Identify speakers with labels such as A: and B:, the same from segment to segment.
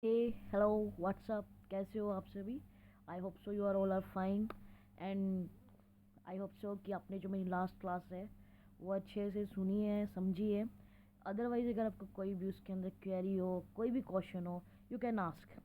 A: हे hello what's up, कैसे हो आप सभी। I hope so you are all are fine. And I hope so कि आपने जो मेरी लास्ट क्लास है वो अच्छे से सुनी है, समझी है। अदरवाइज अगर आपको कोई भी उसके अंदर क्वेरी हो, कोई भी क्वेश्चन हो, you can ask.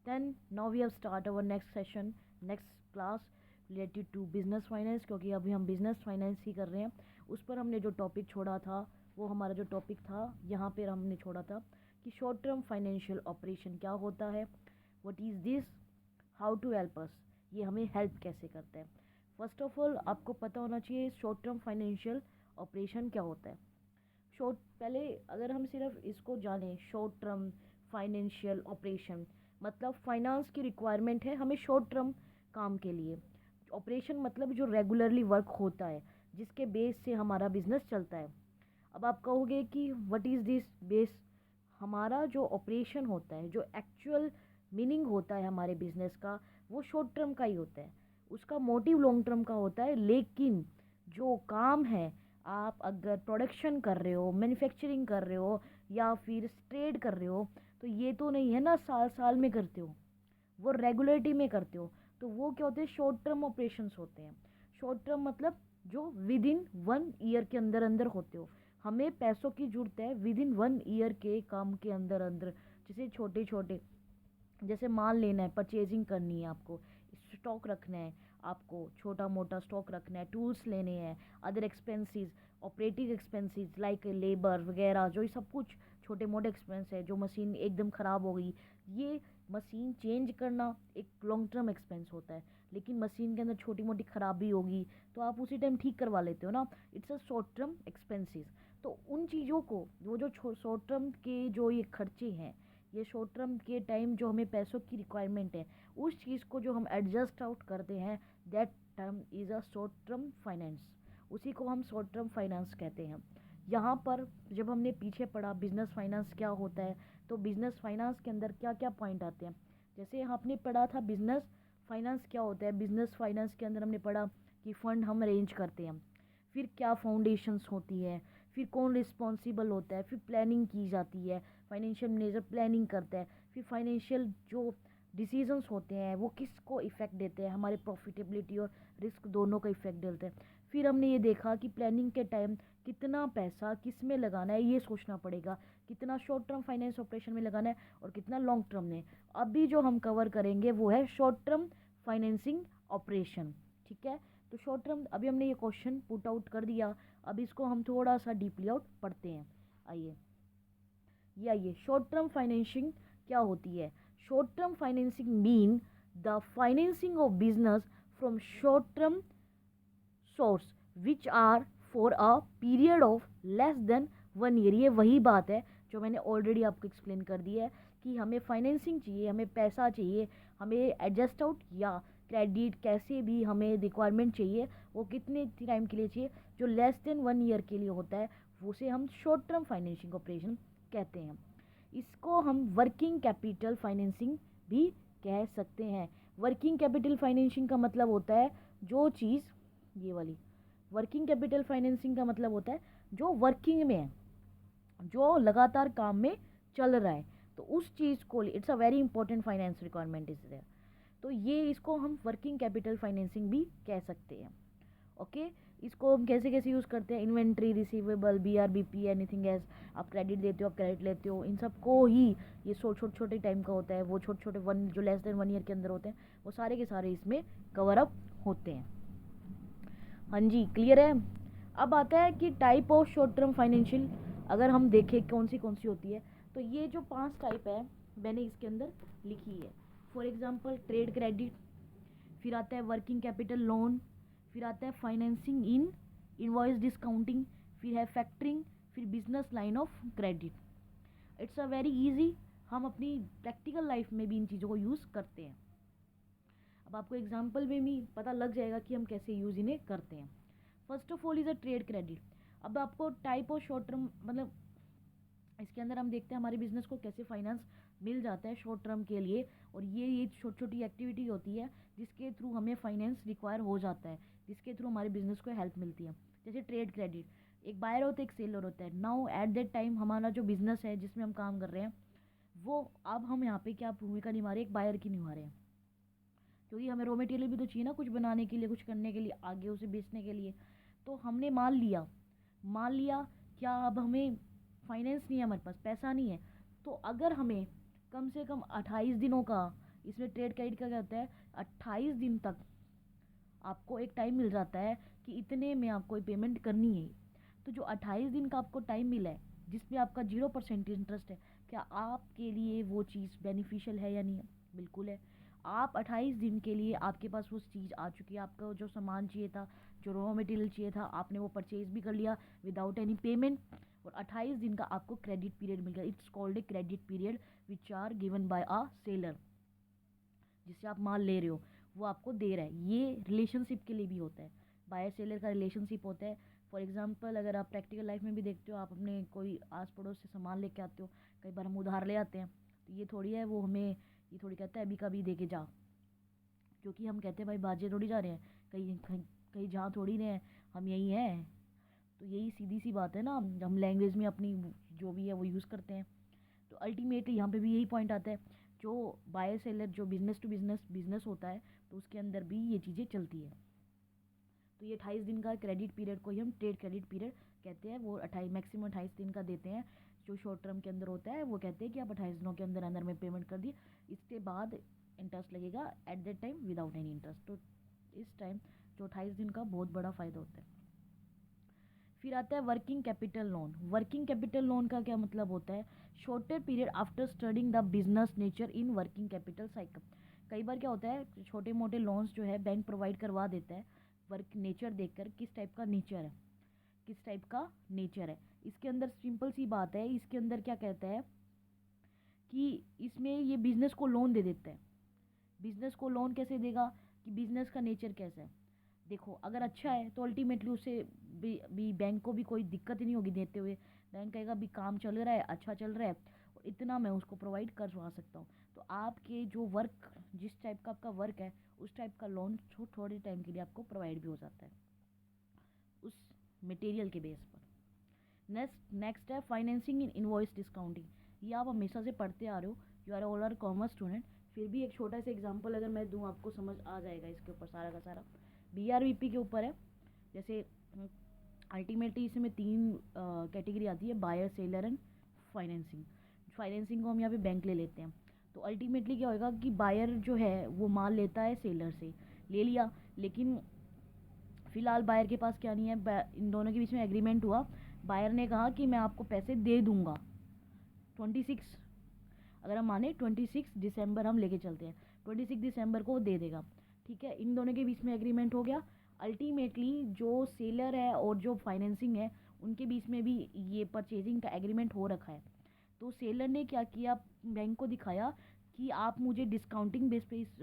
A: Then now we have start our next session, next class related to business finance, क्योंकि अभी हम बिजनेस फाइनेंस ही कर रहे हैं। उस पर हमने जो टॉपिक छोड़ा था, वो हमारा जो टॉपिक था यहाँ पर हमने छोड़ा था कि शॉर्ट टर्म फाइनेंशियल ऑपरेशन क्या होता है, what is this, how to help us, ये हमें हेल्प कैसे करता है। फर्स्ट ऑफ ऑल आपको पता होना चाहिए शॉर्ट टर्म फाइनेंशियल ऑपरेशन क्या होता है। शॉर्ट पहले अगर हम सिर्फ इसको जानें, शॉर्ट टर्म फाइनेंशियल ऑपरेशन मतलब फाइनेंस की रिक्वायरमेंट है हमें शॉर्ट टर्म काम के लिए। ऑपरेशन मतलब जो रेगुलरली वर्क होता है, जिसके बेस से हमारा बिजनेस चलता है। अब आप कहोगे कि व्हाट इज़ दिस बेस। हमारा जो ऑपरेशन होता है, जो एक्चुअल मीनिंग होता है हमारे बिजनेस का, वो शॉर्ट टर्म का ही होता है। उसका मोटिव लॉन्ग टर्म का होता है, लेकिन जो काम है, आप अगर प्रोडक्शन कर रहे हो, मैन्युफैक्चरिंग कर रहे हो या फिर ट्रेड कर रहे हो, तो ये तो नहीं है ना साल साल में करते हो, वो रेगुलरिटी में करते हो। तो वो क्या होते हैं, शॉर्ट टर्म ऑपरेशंस होते हैं। शॉर्ट टर्म मतलब जो विद इन 1 ईयर के अंदर अंदर होते हो। हमें पैसों की जरूरत है विद इन 1 ईयर के काम के अंदर अंदर। जैसे छोटे छोटे, जैसे माल लेना है, परचेजिंग करनी है आपको, स्टॉक रखना है, आपको छोटा मोटा स्टॉक रखना है, टूल्स लेने हैं, other expenses, operating expenses like labour वगैरह, जो ये सब कुछ छोटे मोटे एक्सपेंस है। जो मशीन एकदम ख़राब हो गई, ये मशीन चेंज करना एक लॉन्ग टर्म एक्सपेंस होता है। लेकिन मशीन के अंदर छोटी मोटी खराबी होगी तो आप उसी टाइम ठीक करवा लेते हो ना, it's a short term expenses. तो उन चीज़ों को, वो जो शॉर्ट टर्म के जो ये खर्चे हैं, ये शॉर्ट टर्म के टाइम जो हमें पैसों की रिक्वायरमेंट है, उस चीज़ को जो हम एडजस्ट आउट करते हैं, that term is a short term finance. उसी को हम शॉर्ट टर्म फाइनेंस कहते हैं। यहाँ पर जब हमने पीछे पढ़ा बिजनेस फाइनेंस क्या होता है, तो बिजनेस फाइनेंस के अंदर क्या क्या पॉइंट आते हैं। जैसे आपने पढ़ा था बिजनेस फाइनेंस क्या होता है। बिजनेस फाइनेंस के अंदर हमने पढ़ा कि फ़ंड हम अरेंज करते हैं, फिर क्या फाउंडेशंस होती है, फिर कौन रिस्पॉन्सिबल होता है, फिर प्लानिंग की जाती है, फाइनेंशियल मैनेजर प्लानिंग करता है, फिर फाइनेंशियल जो डिसीजंस होते हैं वो किसको इफ़ेक्ट देते हैं, हमारे प्रॉफिटेबिलिटी और रिस्क दोनों का इफ़ेक्ट देते हैं। फिर हमने ये देखा कि प्लानिंग के टाइम कितना पैसा किस में लगाना है ये सोचना पड़ेगा, कितना शॉर्ट टर्म फाइनेंस ऑपरेशन में लगाना है और कितना लॉन्ग टर्म में। अभी जो हम कवर करेंगे वो है शॉर्ट टर्म फाइनेंसिंग ऑपरेशन। ठीक है, तो शॉर्ट टर्म अभी हमने ये क्वेश्चन पुट आउट कर दिया। अब इसको हम थोड़ा सा डीपली आउट पढ़ते हैं। आइए, ये आइए, शॉर्ट टर्म फाइनेंसिंग क्या होती है। Short term financing mean the financing of business from short term source which are for a period of less than 1 year. ये वही बात है जो मैंने ऑलरेडी आपको एक्सप्लेन कर दी है कि हमें फाइनेंसिंग चाहिए, हमें पैसा चाहिए, हमें एडजस्ट आउट या क्रेडिट कैसे भी हमें रिक्वायरमेंट चाहिए, वो कितने टाइम के लिए चाहिए, जो लेस देन 1 ईयर के लिए होता है, उसे हम शॉर्ट टर्म फाइनेंसिंग ऑपरेशन कहते हैं। इसको हम वर्किंग कैपिटल फाइनेंसिंग भी कह सकते हैं। वर्किंग कैपिटल फाइनेंसिंग का मतलब होता है जो चीज़, ये वाली वर्किंग कैपिटल फाइनेंसिंग का मतलब होता है जो वर्किंग में है, जो लगातार काम में चल रहा है, तो उस चीज़ को, it's a very important finance requirement is there. तो ये इसको हम वर्किंग कैपिटल फाइनेंसिंग भी कह सकते हैं। ओके, इसको हम कैसे कैसे यूज़ करते हैं, inventory, receivable, BRBP, anything as, आप क्रेडिट देते हो, आप क्रेडिट लेते हो, इन सब को ही, ये छोटे छोटे टाइम का होता है, वो छोटे छोटे वन जो लेस देन 1 ईयर के अंदर होते हैं, वो सारे के सारे इसमें कवर अप होते हैं। हाँ जी, क्लियर है। अब आता है कि type of short term financial, अगर हम देखें कौन सी होती है, तो ये जो 5 टाइप है मैंने इसके अंदर लिखी है। फॉर एग्जांपल ट्रेड क्रेडिट, फिर आता है वर्किंग कैपिटल लोन, फिर आता है फाइनेंसिंग इन इनवॉइस डिस्काउंटिंग, फिर है फैक्टरिंग, फिर business line of credit. It's a very easy, हम अपनी प्रैक्टिकल लाइफ में भी इन चीज़ों को यूज़ करते हैं। अब आपको एग्जाम्पल में भी पता लग जाएगा कि हम कैसे यूज़ इन्हें करते हैं। First of all is a trade credit. अब आपको टाइप ऑफ शॉर्ट टर्म मतलब इसके अंदर हम देखते हैं हमारे बिजनेस को कैसे फाइनेंस मिल जाता है शॉर्ट टर्म के लिए, और ये छोटी छोटी एक्टिविटी होती है जिसके थ्रू हमें फाइनेंस रिक्वायर हो जाता है, जिसके थ्रू हमारे बिजनेस को हेल्प मिलती है। जैसे ट्रेड क्रेडिट, एक बायर होता है, एक सेलर होता है। नाउ एट दैट टाइम हमारा जो बिजनेस है जिसमें हम काम कर रहे हैं, वो अब हम यहाँ पे क्या भूमिका निभा रहे हैं, एक बायर की निभा रहे हैं, क्योंकि हमें रॉ मटेरियल भी तो चाहिए ना, कुछ बनाने के लिए, कुछ करने के लिए, आगे उसे बेचने के लिए। तो हमने मान लिया, क्या अब हमें फाइनेंस नहीं है, हमारे पास पैसा नहीं है, तो अगर हमें कम से कम 28 दिनों का, इसमें ट्रेड क्रेडिट का क्या होता है, 28 दिन तक आपको एक टाइम मिल जाता है कि इतने में आपको पेमेंट करनी है। तो जो 28 दिन का आपको टाइम मिला है, जिसमें आपका 0% इंटरेस्ट है, क्या आपके लिए वो चीज़ बेनिफिशियल है या नहीं है? बिल्कुल है। आप 28 दिन के लिए आपके पास वो चीज़ आ चुकी है, आपका जो सामान चाहिए था, जो रॉ मटेरियल चाहिए था, आपने वो परचेज भी कर लिया विदाउट एनी पेमेंट, और 28 दिन का आपको क्रेडिट पीरियड मिल गया। It's called a credit period which are given by a seller. जिससे आप माल ले रहे हो वो आपको दे रहा है। ये रिलेशनशिप के लिए भी होता है, बायर सेलर का रिलेशनशिप होता है। फॉर एग्जांपल अगर आप प्रैक्टिकल लाइफ में भी देखते हो, आप अपने कोई आस पड़ोस से सामान लेके आते हो, कई बार हम उधार ले आते हैं, तो ये थोड़ी है वो हमें, ये थोड़ी कहता है अभी कभी दे के जा, क्योंकि हम कहते हैं भाई बाजे थोड़ी जा रहे हैं, कहीं कहीं कहीं जहाँ थोड़ी रहे हैं, हम यही हैं। तो यही सीधी सी बात है ना, हम लैंग्वेज में अपनी जो भी है वो यूज़ करते हैं। तो अल्टीमेटली यहाँ पे भी यही पॉइंट आता है, जो बायर सेलर, जो बिजनेस टू बिजनेस बिजनेस होता है, तो उसके अंदर भी ये चीज़ें चलती है। तो ये 28 दिन का क्रेडिट पीरियड को ही हम ट्रेड क्रेडिट पीरियड कहते हैं। वो 28 मैक्सिमम 28 दिन का देते हैं। जो शॉर्ट टर्म के अंदर होता है वो कहते हैं कि आप 28 दिनों के अंदर अंदर में पेमेंट कर दिए, इसके बाद इंटरेस्ट लगेगा at that time without any interest. तो इस टाइम जो 28 दिन का बहुत बड़ा फ़ायदा होता है। फिर आता है working capital loan. Working capital loan का क्या मतलब होता है, shorter period after studying the business nature in working capital cycle. कई बार क्या होता है, छोटे मोटे लोन्स जो है बैंक प्रोवाइड करवा देता है वर्क नेचर देखकर, किस टाइप का नेचर है, किस टाइप का नेचर है। इसके अंदर सिंपल सी बात है, इसके अंदर क्या कहता है कि इसमें ये बिजनेस को लोन दे देता है। बिजनेस को लोन कैसे देगा, कि बिजनेस का नेचर कैसा है। देखो अगर अच्छा है तो अल्टीमेटली उसे भी बैंक को भी कोई दिक्कत ही नहीं होगी देते हुए। बैंक कहेगा भी काम चल रहा है, अच्छा चल रहा है, और इतना मैं उसको प्रोवाइड करवा सकता हूँ। तो आपके जो वर्क, जिस टाइप का आपका वर्क है, उस टाइप का लोन थोड़े टाइम के लिए आपको प्रोवाइड भी हो जाता है उस मटेरियल के बेस पर। नेक्स्ट है फाइनेंसिंग इन इनवॉइस डिस्काउंटिंग। ये आप हमेशा से पढ़ते आ रहे हो, you are all are commerce student. फिर भी एक छोटा सा एग्जांपल अगर मैं दूं, आपको समझ आ जाएगा इसके ऊपर सारा का सारा। BRBP के ऊपर है। जैसे अल्टीमेटली इसमें 3 कैटेगरी आती है, buyer, seller and financing. Financing को हम यहाँ पे बैंक ले लेते हैं। तो अल्टीमेटली क्या होएगा कि बायर जो है वो माल लेता है सेलर से, ले लिया, लेकिन फिलहाल बायर के पास क्या नहीं है, इन दोनों के बीच में एग्रीमेंट हुआ। बायर ने कहा कि मैं आपको पैसे दे दूंगा 26, अगर हम माने 26 दिसंबर हम लेके चलते हैं, 26 दिसंबर को वो दे देगा। ठीक है, इन दोनों के बीच में एग्रीमेंट हो गया। अल्टीमेटली जो सेलर है और जो फाइनेंसिंग है, उनके बीच में भी ये परचेजिंग का एग्रीमेंट हो रखा है। तो सेलर ने क्या किया, बैंक को दिखाया कि आप मुझे डिस्काउंटिंग बेस पे इस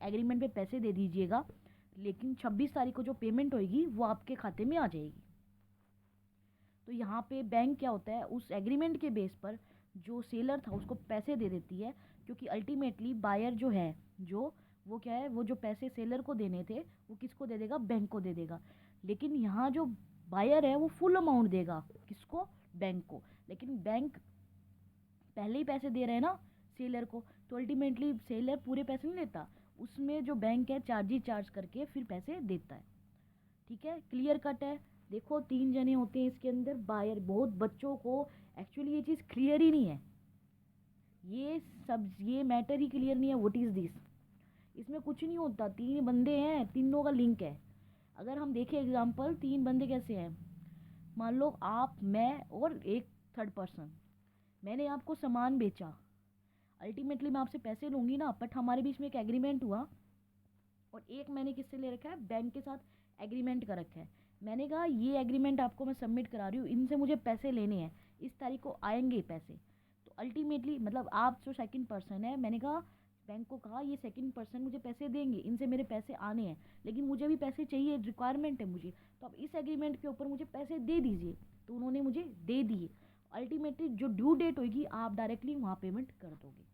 A: एग्रीमेंट पे पैसे दे दीजिएगा, लेकिन 26 तारीख को जो पेमेंट होएगी वो आपके खाते में आ जाएगी। तो यहाँ पे बैंक क्या होता है, उस एग्रीमेंट के बेस पर जो सेलर था उसको पैसे दे देती है, क्योंकि अल्टीमेटली बायर जो है, जो वो क्या है, वो जो पैसे सेलर को देने थे वो किसको दे देगा, बैंक को दे देगा। लेकिन यहाँ जो बायर है वो फुल अमाउंट देगा, किसको, बैंक को। लेकिन बैंक पहले ही पैसे दे रहे हैं ना सेलर को, तो अल्टीमेटली सेलर पूरे पैसे नहीं लेता, उसमें जो बैंक है चार्ज करके फिर पैसे देता है। ठीक है, क्लियर कट है। देखो 3 जने होते हैं इसके अंदर, बायर, बहुत बच्चों को एक्चुअली ये चीज़ क्लियर ही नहीं है, ये मैटर ही क्लियर नहीं है, व्हाट इज़ दिस। इसमें कुछ नहीं होता, 3 बंदे हैं, तीनों का लिंक है। अगर हम देखें एग्जांपल, 3 बंदे कैसे हैं, मान लो आप, मैं और एक थर्ड पर्सन। मैंने आपको सामान बेचा, अल्टीमेटली मैं आपसे पैसे लूँगी ना, बट हमारे बीच में एक एग्रीमेंट हुआ, और एक मैंने किससे ले रखा है, बैंक के साथ एग्रीमेंट कर रखा है। मैंने कहा ये एग्रीमेंट आपको मैं सबमिट करा रही हूँ, इनसे मुझे पैसे लेने हैं, इस तारीख को आएंगे पैसे। तो अल्टीमेटली मतलब आप जो सेकंड पर्सन है, मैंने कहा, बैंक को कहा ये सेकंड पर्सन मुझे पैसे देंगे, इनसे मेरे पैसे आने हैं, लेकिन मुझे भी पैसे चाहिए, रिक्वायरमेंट है मुझे, तो आप इस एग्रीमेंट के ऊपर मुझे पैसे दे दीजिए। तो उन्होंने मुझे दे दिए। अल्टीमेटली जो ड्यू डेट होगी आप डायरेक्टली वहाँ पेमेंट कर दोगे।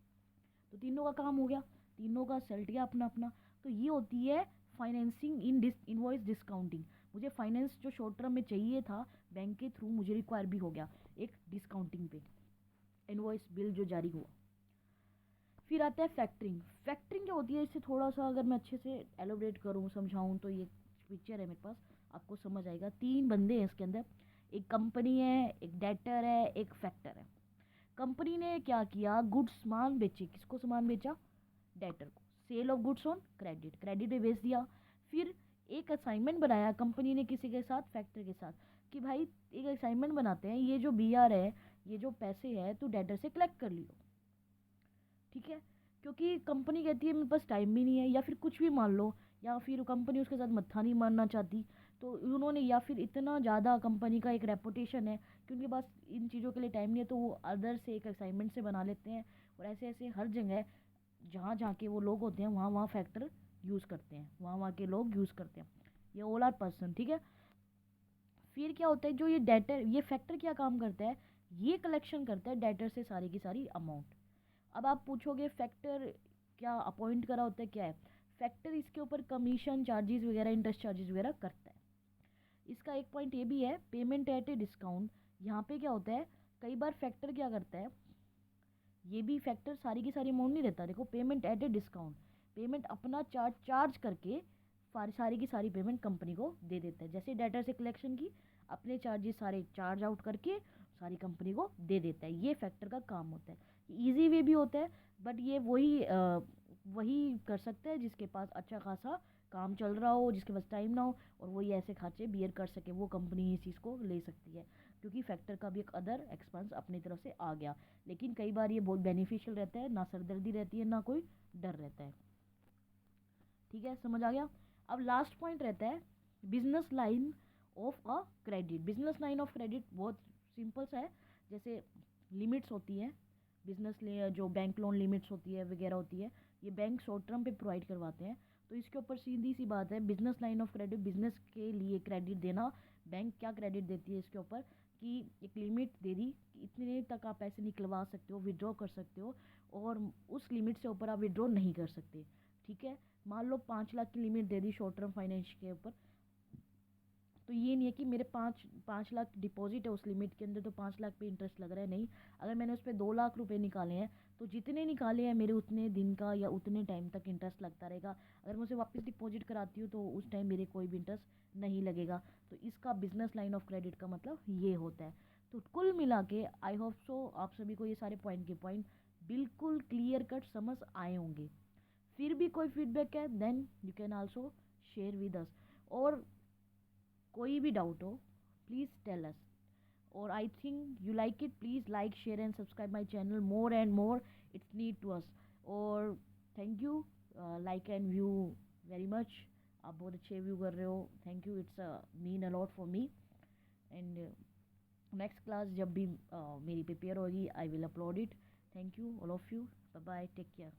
A: तो तीनों का काम हो गया, तीनों का सेल्ट गया अपना अपना। तो ये होती है फाइनेंसिंग इन इनवॉइस डिस्काउंटिंग। मुझे फाइनेंस जो शॉर्ट टर्म में चाहिए था बैंक के थ्रू, मुझे रिक्वायर भी हो गया एक डिस्काउंटिंग पे, इनवॉइस बिल जो जारी हुआ। फिर आता है फैक्टरिंग। फैक्टरिंग क्या होती है, इससे थोड़ा सा अगर मैं अच्छे से एलोबरेट करूँ, समझाऊँ, तो ये पिक्चर है मेरे पास, आपको समझ आएगा। 3 बंदे हैं इसके अंदर, एक कंपनी है, एक डेटर है, एक फैक्टर है। कंपनी ने क्या किया, गुड्स सामान बेचे। किसको सामान बेचा? डेटर को। Sale of goods on credit, credit पे बेच दिया। फिर एक असाइनमेंट बनाया कंपनी ने किसी के साथ, फैक्टर के साथ, कि भाई एक असाइनमेंट बनाते हैं, ये जो बीआर है, ये जो पैसे है, तू डेटर से कलेक्ट कर लियो, ठीक है। क्योंकि कंपनी कहती है मेरे पास टाइम भी नहीं है, या फिर कुछ भी मान लो, या फिर कंपनी उसके साथ मत्था नहीं मारना चाहती, तो उन्होंने, या फिर इतना ज़्यादा कंपनी का एक रेपुटेशन है कि उनके पास इन चीज़ों के लिए टाइम नहीं है, तो वो अदर से एक असाइनमेंट से बना लेते हैं। और ऐसे ऐसे हर जगह जहाँ जहाँ के वो लोग होते हैं, वहाँ वहाँ फैक्टर यूज़ करते हैं, वहाँ वहाँ के लोग यूज़ करते हैं। ये ऑल आर पर्सन, ठीक है। फिर क्या होता है, जो ये डेटर, ये फैक्टर क्या काम करता है, ये कलेक्शन करता है डेटर से सारी की सारी अमाउंट। अब आप पूछोगे फैक्टर क्या अपॉइंट करा होता है, क्या है फैक्टर? इसके ऊपर कमीशन चार्जेस वगैरह, इंटरेस्ट चार्जेस वगैरह करता है। इसका एक पॉइंट ये भी है, पेमेंट एट ए डिस्काउंट। यहाँ पे क्या होता है, कई बार फैक्टर क्या करता है, ये भी फैक्टर सारी की सारी अमाउंट नहीं देता। देखो, payment at a discount, payment अपना चार्ज करके सारी की सारी पेमेंट कंपनी को दे देता है। जैसे डाटा से कलेक्शन की, अपने चार्जेस सारे चार्ज आउट करके सारी कंपनी को दे देता है। ये फैक्टर का काम होता है। इजी वे भी होता है, बट ये वही कर सकता है जिसके पास अच्छा खासा काम चल रहा हो, जिसके पास टाइम ना हो, और वही ऐसे खाचे बियर कर सके, वो कंपनी इस चीज़ को ले सकती है। क्योंकि फैक्टर का भी एक अदर एक्सपेंस अपनी तरफ से आ गया। लेकिन कई बार ये बहुत बेनिफिशियल रहता है, ना सरदर्दी रहती है, ना कोई डर रहता है। ठीक है, समझ आ गया। अब लास्ट पॉइंट रहता है business line of a credit. Business line of credit बहुत सिंपल सा है। जैसे लिमिट्स होती हैं, जो बैंक लोन लिमिट्स होती है वगैरह होती है, ये बैंक शॉर्ट टर्म पे प्रोवाइड करवाते हैं। तो इसके ऊपर सीधी सी बात है, business line of credit, business के लिए क्रेडिट देना। बैंक क्या क्रेडिट देती है इसके ऊपर, कि एक लिमिट दे दी कि इतने तक आप पैसे निकलवा सकते हो, विड्रॉ कर सकते हो, और उस लिमिट से ऊपर आप विड्रॉ नहीं कर सकते, ठीक है। मान लो 5 लाख की लिमिट दे दी शॉर्ट टर्म फाइनेंस के ऊपर, तो ये नहीं है कि मेरे 5 लाख डिपॉजिट है उस लिमिट के अंदर, तो 5 लाख पे इंटरेस्ट लग रहा है, नहीं। अगर मैंने उस पर 2 लाख रुपए निकाले हैं, तो जितने निकाले हैं मेरे उतने दिन का या उतने टाइम तक इंटरेस्ट लगता रहेगा। अगर मैं उसे वापस डिपॉजिट कराती हूँ, तो उस टाइम मेरे कोई भी इंटरेस्ट नहीं लगेगा। तो इसका बिजनेस लाइन ऑफ क्रेडिट का मतलब ये होता है। तो कुल मिला के आई होप सो आप सभी को ये सारे पॉइंट बिल्कुल क्लियर कट समझ आए होंगे। फिर भी कोई फीडबैक है, then you can also share with us. और कोई भी डाउट हो, प्लीज़ टेल अस। और I think you like it, please like share and subscribe my channel more and more, it's need to us. और thank you, like and view very much. आप बहुत अच्छे view कर रहे हो, thank you, it's mean a lot for me. And next class जब भी मेरी प्रिपेयर होगी, I will upload it. Thank you all of you, bye bye, take care.